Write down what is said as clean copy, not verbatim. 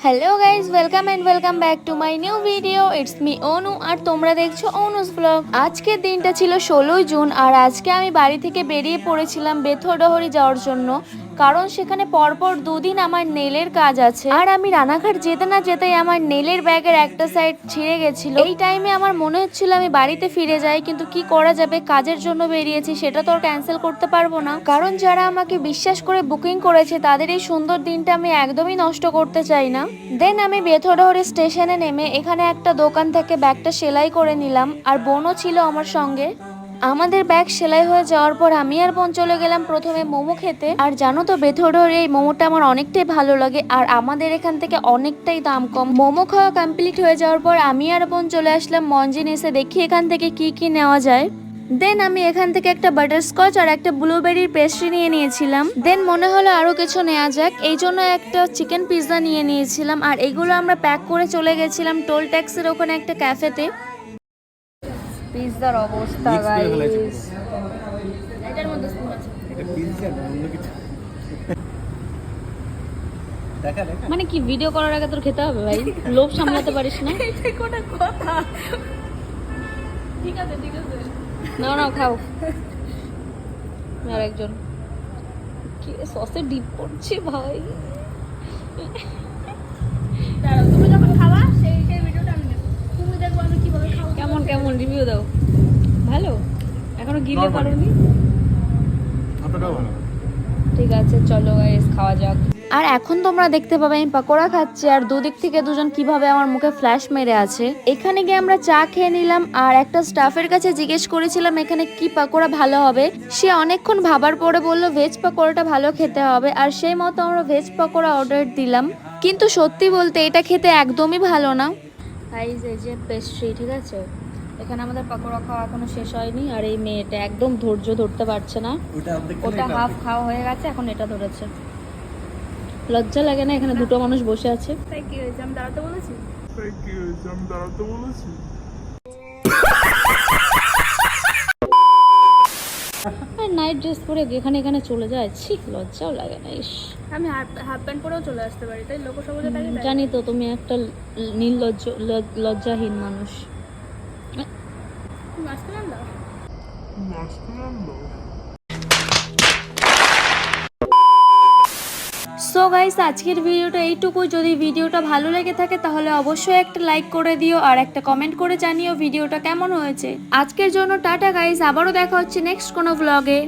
Hello guys, welcome back to my new video. It's me Anu আর তোমরা দেখছো অনুস blog. আজকের দিনটা ছিল 16 জুন আর আজকে আমি বাড়ি থেকে বেরিয়ে পড়েছিলাম বেথরডহরি যাওয়ার জন্য, কারণ সেখানে পরপর দুদিন আমার নেলের কাজ আছে। আর আমি রানাঘাট যেতে না যেতেই আমার নেলের ব্যাগের একটা সাইড ছিঁড়ে গেছিল। এই টাইমে আমার মনে হচ্ছিল আমি বাড়িতে ফিরে যাই, কিন্তু কি করা যাবে, কাজের জন্য বেরিয়েছি, সেটা তো আর ক্যান্সেল করতে পারবো না। কারণ যারা আমাকে বিশ্বাস করে বুকিং করেছে তাদের এই সুন্দর দিনটা আমি একদমই নষ্ট করতে চাই না। দেন আমি বেথরডহরি স্টেশনে নেমে এখানে একটা দোকান থেকে ব্যাগটা সেলাই করে নিলাম, আর বোনও ছিল আমার সঙ্গে। আমাদের ব্যাগ সেলাই হয়ে যাওয়ার পর আমি আর বোন চলে গেলাম প্রথমে মোমো খেতে। আর জানো তো, বেথরডহরি এই মোমোটা আমার অনেকটাই ভালো লাগে, আর আমাদের এখান থেকে অনেকটাই দাম কম। মোমো খাওয়া কমপ্লিট হয়ে যাওয়ার পর আমি আর বোন চলে আসলাম মঞ্জিনিসে, দেখি এখান থেকে কি কি নেওয়া যায়। দেন আমি এখান থেকে একটা বাটারস্কচ আর একটা ব্লুবেরির পেস্ট্রি নিয়ে নিয়েছিলাম। দেন মনে হলো আরো কিছু নেওয়া যাক, এই জন্য একটা চিকেন পিৎজা নিয়ে নিয়েছিলাম। আর এগুলো আমরা প্যাক করে চলে গেছিলাম টোল ট্যাক্সের ওখানে একটা ক্যাফেতে। পিৎজার অবস্থা গাইস, এটার মধ্যে স্পুন আছে। এটা পিৎজা না অন্য কিছু। দেখা মানে কি, ভিডিও করার আগে তোর খেতে হবে ভাই, লোভ সামলাতে পারিস না। এটা কোন কথা? ঠিক আছে নাও খাও। আর একজন কি সসে ডিপ করছে ভাই। তুমি যখন খাওয়া সেই ভিডিওটা আমি নেব, তুমি দেখো আমি কিভাবে খাও। কেমন রিভিউ দাও? ভালো? এখনো গিলে পারোনি? অতটাও ভালো। ঠিক আছে, চলো গাইস খাওয়া যাক। আর এখন তোমরা দেখতে পাবে আমি পাকোড়া খাচ্ছি, আর দুদিক থেকে দুজন কিভাবে আমার মুখে ফ্ল্যাশ মেরে আছে। এখানে গিয়ে আমরা চা খেয়ে নিলাম, আর একটা স্টাফের কাছে জিজ্ঞেস করেছিলাম এখানে কি পাকোড়া ভালো হবে। সে অনেকক্ষণ ভাবার পরে বললো ভেজ পাকোড়াটা ভালো খেতে হবে, আর সেই মতো আমরা ভেজ পাকোড়া অর্ডার দিলাম। কিন্তু সত্যি বলতে এটা খেতে একদমই ভালো না। গাইস এই যে পেস্ট্রি, ঠিক আছে, এখানে আমাদের পাকোড়া খাওয়া এখনো শেষ হয়নি, আর এই মেয়েটা একদম ধৈর্য ধরতে পারছে না। ওটা হাফ খাওয়া হয়ে গেছে, এখন এটা ধরেছে। লজ্জা লাগে না? এখানে দুটো মানুষ বসে আছে। তাই কি হয়েছে, আমি দাঁড়াতে বলেছি? নাইট ড্রেস পরে এখানে চলে যায়, ঠিক লজ্জাও লাগে না। ইস, আমি হাফ প্যান্ট পরেও চলে আসতে পারি, তাই লোকসভাতে থাকি। জানি তো তুমি একটা নির্লজ্জ লজ্জাহীন মানুষ। সো গাইস, আজকের ভিডিওটা এইটুকু। যদি ভিডিওটা ভালো লেগে থাকে তাহলে অবশ্যই একটা লাইক করে দিও, আর একটা কমেন্ট করে জানিও ভিডিওটা কেমন হয়েছে। আজকের জন্য টাটা গাইস, আবারও দেখা হচ্ছে নেক্সট কোনো ব্লগে।